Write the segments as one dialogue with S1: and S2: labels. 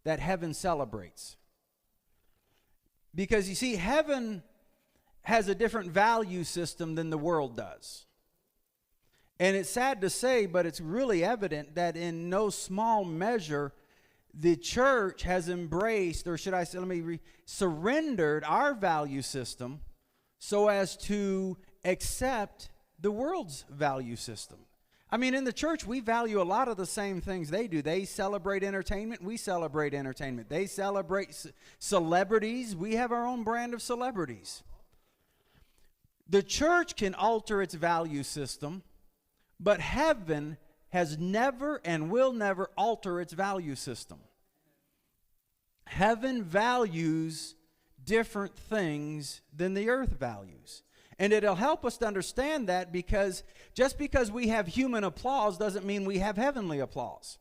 S1: that heaven celebrates. Because you see, heaven has a different value system than the world does. And it's sad to say, but it's really evident that in no small measure, the church has embraced, or should I say, surrendered our value system so as to accept the world's value system. I mean, in the church, we value a lot of the same things they do. They celebrate entertainment. We celebrate entertainment. They celebrate celebrities. We have our own brand of celebrities. The church can alter its value system, but heaven has never and will never alter its value system. Heaven values different things than the earth values. And it'll help us to understand that, because just because we have human applause doesn't mean we have heavenly applause.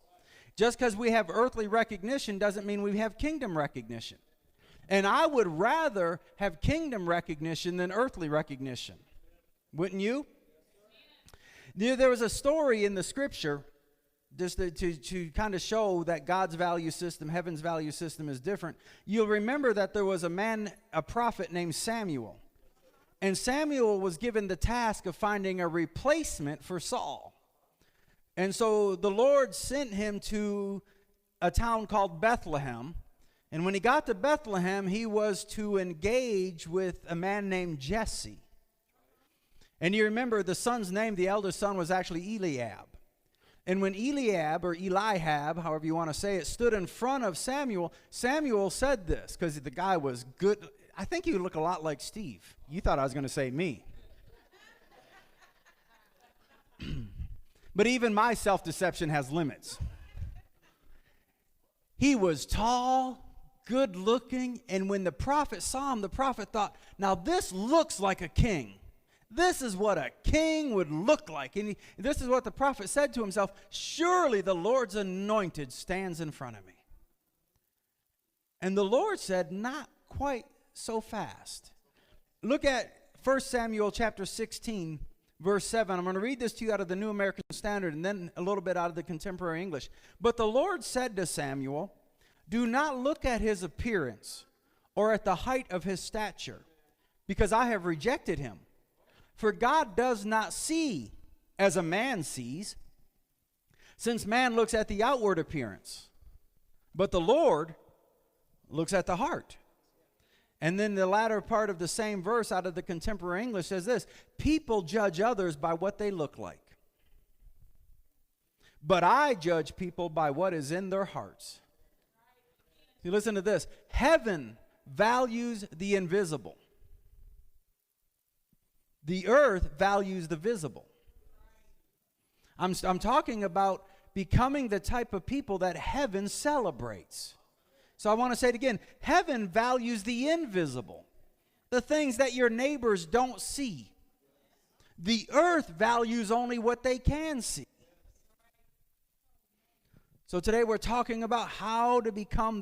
S1: Just because we have earthly recognition doesn't mean we have kingdom recognition. And I would rather have kingdom recognition than earthly recognition. Wouldn't you? There was a story in the scripture just to kind of show that God's value system, heaven's value system is different. You'll remember that there was a prophet named Samuel. And Samuel was given the task of finding a replacement for Saul. And so the Lord sent him to a town called Bethlehem. And when he got to Bethlehem, he was to engage with a man named Jesse. And you remember the son's name, the eldest son, was actually Eliab. And when Eliab, or Elihab, however you want to say it, stood in front of Samuel, Samuel said this, because the guy was good. I think he would look a lot like Steve. You thought I was going to say me. But even my self-deception has limits. He was tall, good looking, and when the prophet saw him, the prophet thought, now this looks like a king. This is what a king would look like. And this is what the prophet said to himself, surely the Lord's anointed stands in front of me. And the Lord said, not quite so fast. Look at 1 Samuel chapter 16, verse 7. I'm going to read this to you out of the New American Standard and then a little bit out of the Contemporary English. But the Lord said to Samuel, do not look at his appearance or at the height of his stature, because I have rejected him. For God does not see as a man sees, since man looks at the outward appearance, but the Lord looks at the heart. And then the latter part of the same verse out of the Contemporary English says this, people judge others by what they look like, but I judge people by what is in their hearts. You listen to this. Heaven values the invisible. The earth values the visible. I'm talking about becoming the type of people that heaven celebrates. So I want to say it again. Heaven values the invisible, the things that your neighbors don't see. The earth values only what they can see. So today we're talking about how to become that